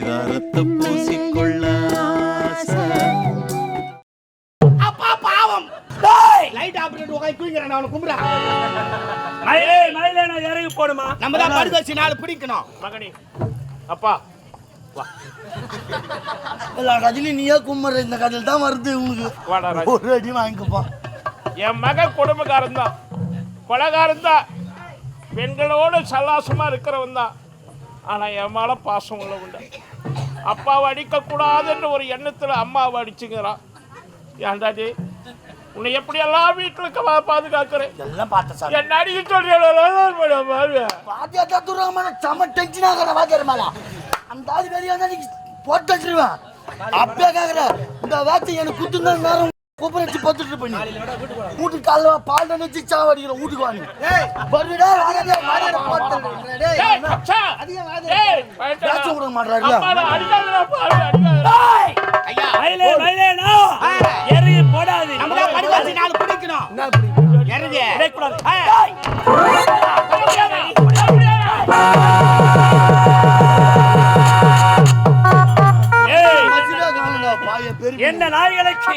பரிதாரத்தை பூசிக்கொள்ள அப்பா பாவம் light operate உட்கார்ந்து தூங்குறேன் நான் கும்புறா மயிலே நான் இறங்கி போடுமா நம்ம தான் படுக்க வச்சு நாலு பிடிக்கணும் மகனி அப்பா ரஜினி நீயே கும்புற இந்த கதையில் தான் வருது உங்களுக்கு ஒரு அடி வாங்கிக்கப்பா. என் மகன் குடும்பக்காரன் தான் கொலகாரன் தான் பெண்களோடு சல்லாசமா இருக்கிறவன் தான் ஆனா என் மேல பாசம் உள்ளவன் அப்பாவை அடிக்கக்கூடாதுன்ற ஒரு எண்ணத்துல அம்மாவை அடிச்சுங்கிறான் ஏன்டாடி உன்னை எப்படி எல்லாம் வீட்டுக்கு பாதுகாக்கிறேன் எல்லாம் பார்த்த சார் என்ன அடிக்க சொல்றேன் பாத்தியாத்தா துருவாம செம்ம டென்ஷன் ஆகிற வாத்தியார் மேல அந்த ஆளு வெளியே வந்தா நீ போட்டு வச்சிருவேன் அப்பே கேக்குற இந்த வாத்தி எனக்கு குத்துனா நேரம் கூப்பிட வச்சு பத்துட்டு பண்ணி வீட்டுக்கு காலைல பால் தண்ணி வச்சு சாவடிக்கிறோம் வீட்டுக்கு வாங்க வருடா பேச்சு விட மாட்டாரு இறங்கி போடாது நம்ம தான் படுக்க வச்சு நாலு பிடிக்கணும் இறங்கி என்ன நாய்களுக்கு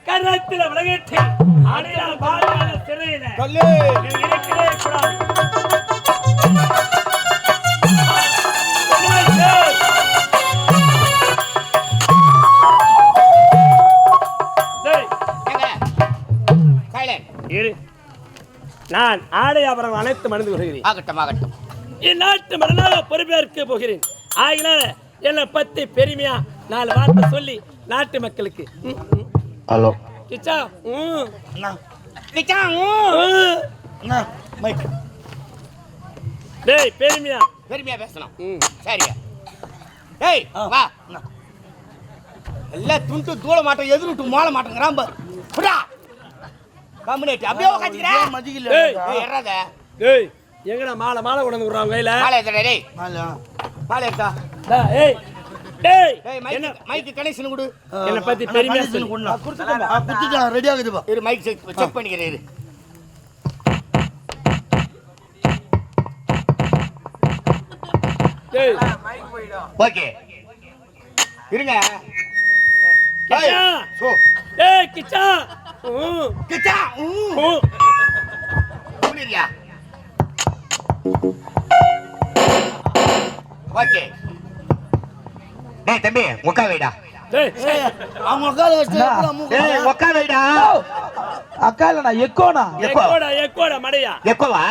கருத்தில் விலகிட்டு அடையாள பாதுகாத சிறையில இருக்கிறே கூடாது நான் ஆடை அப்புறம் அனைத்து மணிந்து கொள்கிறேன் ஆகட்டும் ஆகட்டும் இந்நாட்டு மன்னனாக பொறுப்பேற்க போகிறேன் ஆகினால என்னை பத்தி பெருமையா 4 வார்த்தை சொல்லி நாட்டு மக்களுக்கு ஹலோ கிச்சா அண்ணா கிச்சா அண்ணா மைக் டேய் பெருமையா பேசணும் சரியா டேய் வா எல்லாம் துண்டு தூள மாட்டோம் எதிர்விட்டு மோள மாட்டேங்கிறான் பாரு புடா கம்யூனிட்டி அப்படியே உட்காந்துக்கிறேன் மதிக்கல ஏறாத டேய் எங்கடா மாலை கொண்டு விடுறாங்க கையில மாலை எடுடா டேய் மாலை எடுடா ஏய் டேய் என்ன மைக் கனெக்ஷன் கொடு என்ன பத்தி பெருமையா சொல்லு குடுத்துட்டா ரெடி ஆகுதுப்பா இரு மைக் செக் பண்ணிக்கிறேன் இரு டேய் மைக் போய்டும் ஓகே இருங்க கிச்சா சோ டேய் கிச்சா கிச்சா புரியுறியா ஓகே டேய் தம்பி உட்கா வைடா டேய் அவங்க உட்கார வச்சு டேய் உட்கா வைடா அக்கா இல்ல நான் எக்கோடா மடையா எக்கோவா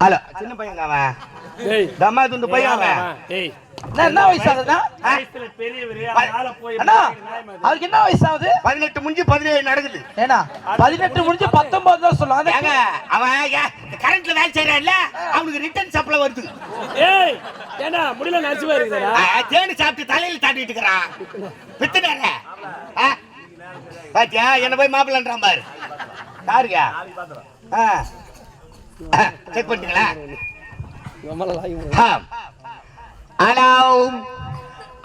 ஹலோ சின்ன பையங்க அவன் டேய் தம்மா துண்டு பையன் அவன் டேய் என்ன வயசு ஆகுதுன்னா வயசுல பெரியவரே ஆள போய் அண்ணா அவருக்கு என்ன வயசு ஆகுது 18 முடிஞ்சு 17 நடக்குது ஏனா 18 முடிஞ்சு 19 தான் சொல்றாங்க ஏங்க அவன் கரண்ட்ல வேலை செய்யறான்ல அவனுக்கு ரிட்டர்ன் சப்ளை வருது ஏய் ஏனா முடியல நச்சுவா இருக்குடா தேனி சாப்பிட்டு தலையில தாட்டிட்டு இருக்கறான் பித்துறாங்க பாத்தியா என்ன போய் மாப்பிள்ளன்றான் பாரு யாருங்க செக் பண்ணிட்டீங்களா hello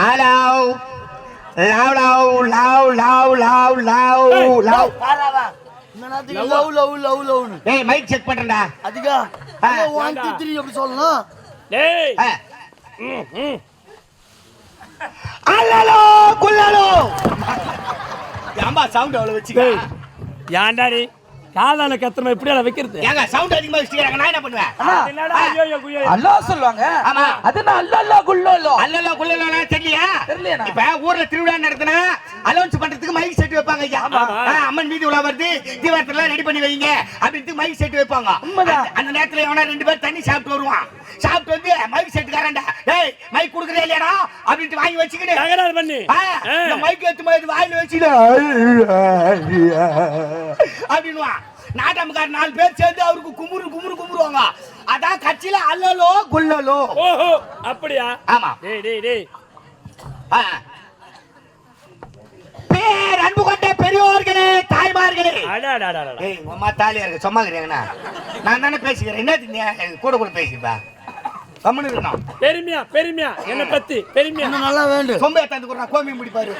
hello love love love love love love love பாராவா என்னது லவ் டேய் மைக் செக் பண்றடா அதிகா 1 2 3 அப்படி சொல்லணும் டேய் அல்லலோ குல்லலோ ஏம்பா சவுண்ட் அவ்வளவு வெச்சிக்க யாண்டாடி காதால கத்துறமா இப்படியா வைக்கிறது ஏங்க சவுண்ட் அதிகமா வெச்சிக்கறாங்க நான் என்ன பண்ணுவேன் என்னடா ஐயோ குய்யோ அல்லாஹ் சொல்வாங்க ஆமா அதுனா அல்லல்லா குல்லலோ தெரியலையா இப்ப ஊர்ல திருவிழா நடத்துனா அலௌன்ஸ் பண்றதுக்கு மைக் செட் வைப்பாங்க ஐயா அம்மன் வீதி உலா வருது தீவாரத்துல ரெடி பண்ணி வைங்க அப்படினு மைக் செட் வைப்பாங்க அந்த நேரத்துல எவனா 2 பேர் தண்ணி சாப்பிட்டு வருவான் சாப்பிட்டு வந்து மைக் செட் காரண்டா டேய் மைக் குடுக்குறே இல்லையாடா அப்படினு வாங்கி வச்சிக்கிட்டு தகராறு பண்ணி இந்த மைக் எடுத்து போய் வாயில வச்சிடு அப்படினுவா நாட்டம்கார 4 பேர் சேர்ந்து அவருக்கு குமுறுவாங்க அதான் கட்சியில அல்லலோ குல்லலோ ஓஹோ அப்படியா ஆமா டேய் பேர் அன்பு கொண்ட பெரியோர்களே தாய்மார்களே அடடடடட ஏய் அம்மா தாலியா இருக்கு சும்மா இருக்கீங்கனா நான் தானே பேசிக்கிறேன் என்ன கூட பேசிப்பா கம்முனு இருக்கணும் பெருமையா என்ன பத்தி பெருமையா நல்லா வேண்டும் சொம்பை தந்து குறா கோமி முடிப்பாரு